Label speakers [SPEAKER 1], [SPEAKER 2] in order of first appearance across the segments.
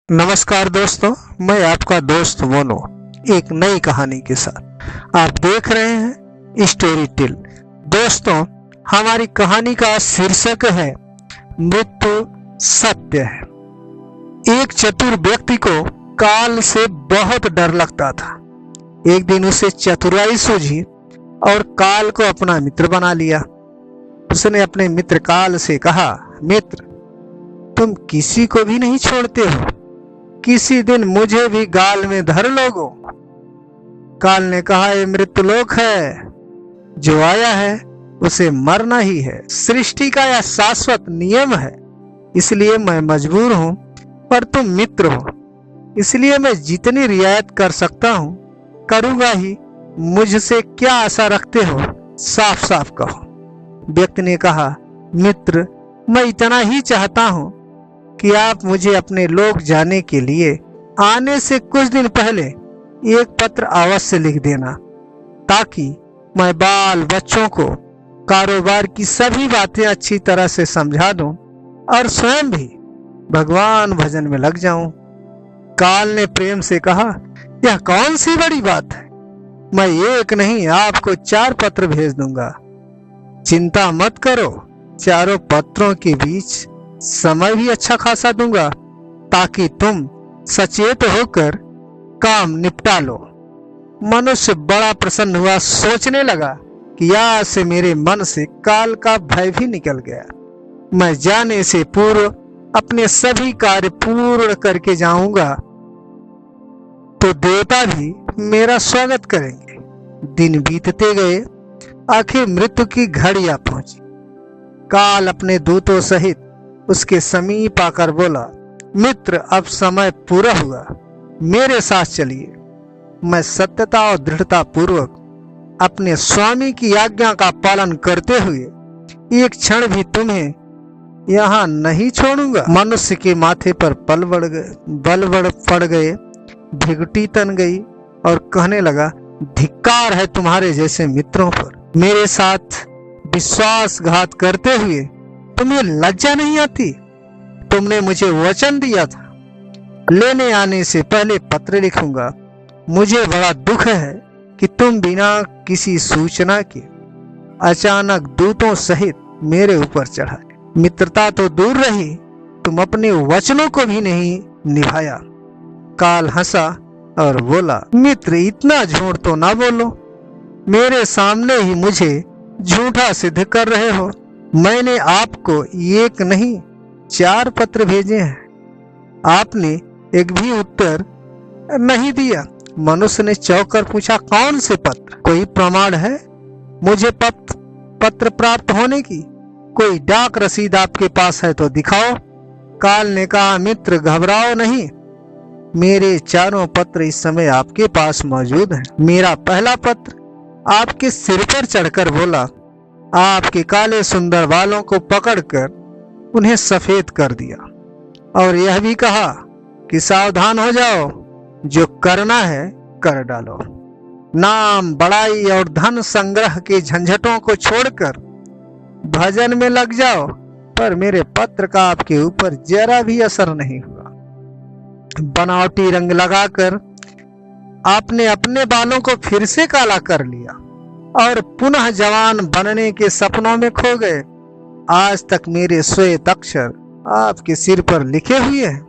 [SPEAKER 1] नमस्कार दोस्तों, मैं आपका दोस्त मोनू एक नई कहानी के साथ। आप देख रहे हैं स्टोरी टेल। दोस्तों, हमारी कहानी का शीर्षक है मृत्यु सत्य है। एक चतुर व्यक्ति को काल से बहुत डर लगता था। एक दिन उसे चतुराई सूझी और काल को अपना मित्र बना लिया। उसने अपने मित्र काल से कहा, मित्र, तुम किसी को भी नहीं छोड़ते हो, किसी दिन मुझे भी गाल में धर लोगो। काल ने कहा, ये मृत्युलोक है, जो आया है उसे मरना ही है। सृष्टि का यह शाश्वत नियम है, इसलिए मैं मजबूर हूं, पर तुम मित्र हो, इसलिए मैं जितनी रियायत कर सकता हूं करूंगा ही। मुझसे क्या आशा रखते हो, साफ साफ कहो। व्यक्ति ने कहा, मित्र, मैं इतना ही चाहता हूं कि आप मुझे अपने लोग जाने के लिए आने से कुछ दिन पहले एक पत्र अवश्य लिख देना, ताकि मैं बाल बच्चों को कारोबार की सभी बातें अच्छी तरह से समझा दूं और स्वयं भी भगवान भजन में लग जाऊं। काल ने प्रेम से कहा, यह कौन सी बड़ी बात है, मैं एक नहीं आपको 4 पत्र भेज दूंगा। चिंता मत करो, चारों पत्रों के बीच समय भी अच्छा खासा दूंगा, ताकि तुम सचेत होकर काम निपटा लो। मनुष्य बड़ा प्रसन्न हुआ, सोचने लगा कि आज से मेरे मन से काल का भय भी निकल गया। मैं जाने से पूर्व अपने सभी कार्य पूर्ण करके जाऊंगा, तो देवता भी मेरा स्वागत करेंगे। दिन बीतते गए, आखिर मृत्यु की घड़ी आ पहुंची। काल अपने दूतों सहित उसके समीप आकर बोला, मित्र, अब समय पूरा हुआ, मेरे साथ चलिए। मैं सत्यता और दृढ़ता पूर्वक अपने स्वामी की आज्ञा का पालन करते हुए एक क्षण भी तुम्हें यहाँ नहीं छोड़ूंगा। मनुष्य के माथे पर बल बढ़ पड़ गए, भिगटी तन गई और कहने लगा, धिक्कार है तुम्हारे जैसे मित्रों पर। मेरे साथ विश्वासघात करते हुए तुम्हें लज्जा नहीं आती? तुमने मुझे वचन दिया था, लेने आने से पहले पत्र लिखूंगा। मुझे बड़ा दुख है कि तुम बिना किसी सूचना के अचानक दूतों सहित मेरे ऊपर चढ़ाए। मित्रता तो दूर रही, तुम अपने वचनों को भी नहीं निभाया। काल हंसा और बोला, मित्र, इतना झूठ तो ना बोलो, मेरे सामने ही मुझे झूठा सिद्ध कर रहे हो। मैंने आपको एक नहीं 4 पत्र भेजे हैं, आपने एक भी उत्तर नहीं दिया। मनुष्य ने चौंक कर पूछा, कौन से पत्र? कोई प्रमाण है मुझे पत्र प्राप्त होने की? कोई डाक रसीद आपके पास है तो दिखाओ। काल ने कहा, मित्र, घबराओ नहीं, मेरे 4 पत्र इस समय आपके पास मौजूद हैं। मेरा पहला पत्र आपके सिर पर चढ़कर बोला, आपके काले सुंदर बालों को पकड़कर उन्हें सफेद कर दिया और यह भी कहा कि सावधान हो जाओ, जो करना है कर डालो। नाम, बड़ाई और धन संग्रह के झंझटों को छोड़कर भजन में लग जाओ। पर मेरे पत्र का आपके ऊपर जरा भी असर नहीं हुआ। बनावटी रंग लगाकर आपने अपने बालों को फिर से काला कर लिया और पुनः जवान बनने के सपनों में खो गए। आज तक मेरे श्वेत अक्षर आपके सिर पर लिखे हुए हैं।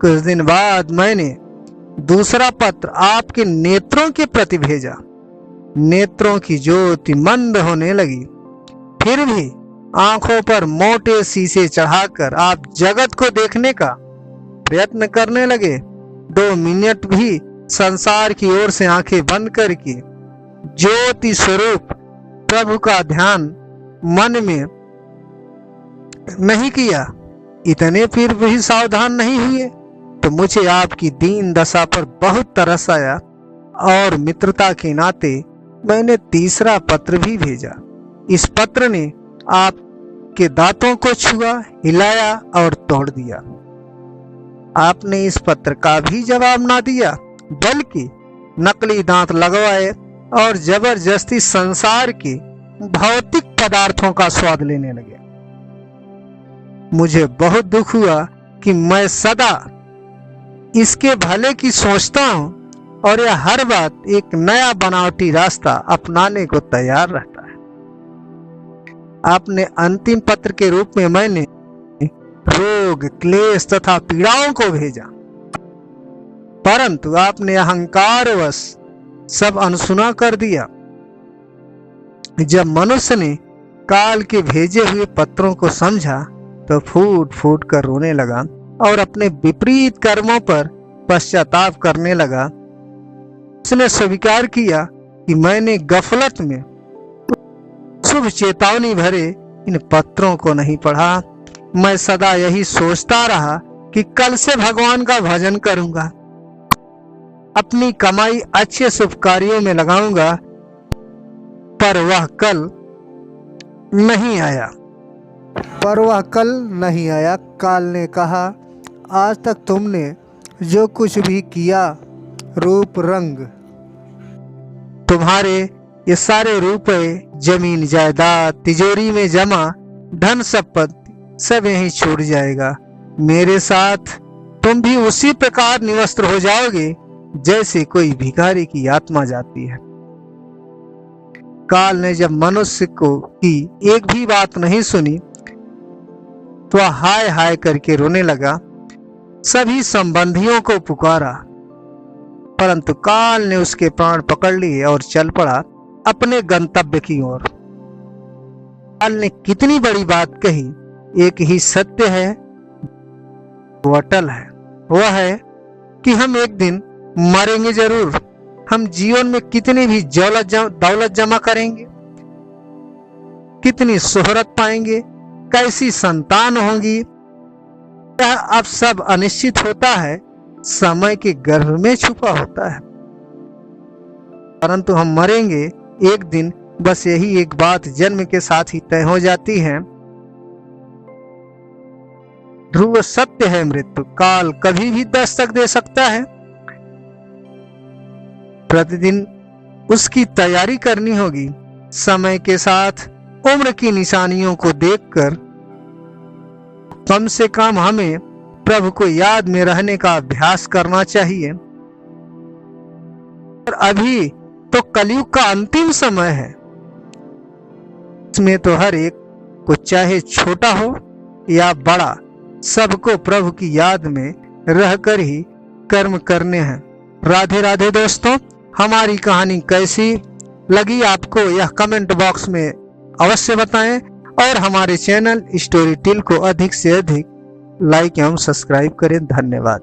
[SPEAKER 1] कुछ दिन बाद मैंने दूसरा पत्र आपके नेत्रों के प्रति भेजा। नेत्रों की ज्योति मंद होने लगी, फिर भी आंखों पर मोटे शीशे चढ़ाकर आप जगत को देखने का प्रयत्न करने लगे। 2 मिनट भी संसार की ओर से आंखें बंद करके ज्योति स्वरूप प्रभु का ध्यान मन में नहीं किया। इतने फिर भी सावधान नहीं हुए तो मुझे आपकी दीन दशा पर बहुत तरस आया और मित्रता के नाते मैंने तीसरा पत्र भी भेजा। इस पत्र ने आपके दांतों को छुआ, हिलाया और तोड़ दिया। आपने इस पत्र का भी जवाब ना दिया, बल्कि नकली दांत लगवाए और जबरदस्ती संसार के भौतिक पदार्थों का स्वाद लेने लगे। मुझे बहुत दुख हुआ कि मैं सदा इसके भले की सोचता हूँ और यह हर बात एक नया बनावटी रास्ता अपनाने को तैयार रहता है। आपने अंतिम पत्र के रूप में मैंने रोग, क्लेश तथा पीड़ाओं को भेजा, परंतु आपने अहंकारवश सब अनसुना कर दिया। जब मनुष्य ने काल के भेजे हुए पत्रों को समझा तो फूट फूट कर रोने लगा और अपने विपरीत कर्मों पर पश्चाताप करने लगा। उसने स्वीकार किया कि मैंने गफलत में शुभ चेतावनी भरे इन पत्रों को नहीं पढ़ा। मैं सदा यही सोचता रहा कि कल से भगवान का भजन करूंगा, अपनी कमाई अच्छे शुभ कार्यों में लगाऊंगा, पर वह कल नहीं आया। काल ने कहा, आज तक तुमने जो कुछ भी किया, रूप रंग, तुम्हारे ये सारे रुपए, जमीन जायदाद, तिजोरी में जमा धन संपत्ति सब यहीं छूट जाएगा। मेरे साथ तुम भी उसी प्रकार निवस्त्र हो जाओगे जैसे कोई भिखारी की आत्मा जाती है। काल ने जब मनुष्य को की एक भी बात नहीं सुनी तो वह हाय हाय करके रोने लगा। सभी संबंधियों को पुकारा, परंतु काल ने उसके प्राण पकड़ लिए और चल पड़ा अपने गंतव्य की ओर। काल ने कितनी बड़ी बात कही। एक ही सत्य है, वो अटल है। वह है कि हम एक दिन मरेंगे जरूर। हम जीवन में कितनी भी दौलत जमा करेंगे, कितनी शोहरत पाएंगे, कैसी संतान होंगी, यह अब सब अनिश्चित होता है, समय के गर्भ में छुपा होता है। परंतु हम मरेंगे एक दिन, बस यही एक बात जन्म के साथ ही तय हो जाती है। ध्रुव सत्य है मृत्यु। काल कभी भी दस्तक दे सकता है। प्रतिदिन उसकी तैयारी करनी होगी। समय के साथ उम्र की निशानियों को देखकर कम से कम हमें प्रभु को याद में रहने का अभ्यास करना चाहिए। और अभी तो कलयुग का अंतिम समय है। इसमें तो हर एक को, चाहे छोटा हो या बड़ा, सबको प्रभु की याद में रहकर ही कर्म करने हैं। राधे राधे दोस्तों, हमारी कहानी कैसी लगी आपको यह कमेंट बॉक्स में अवश्य बताएं और हमारे चैनल स्टोरी टिल को अधिक से अधिक लाइक एवं सब्सक्राइब करें। धन्यवाद।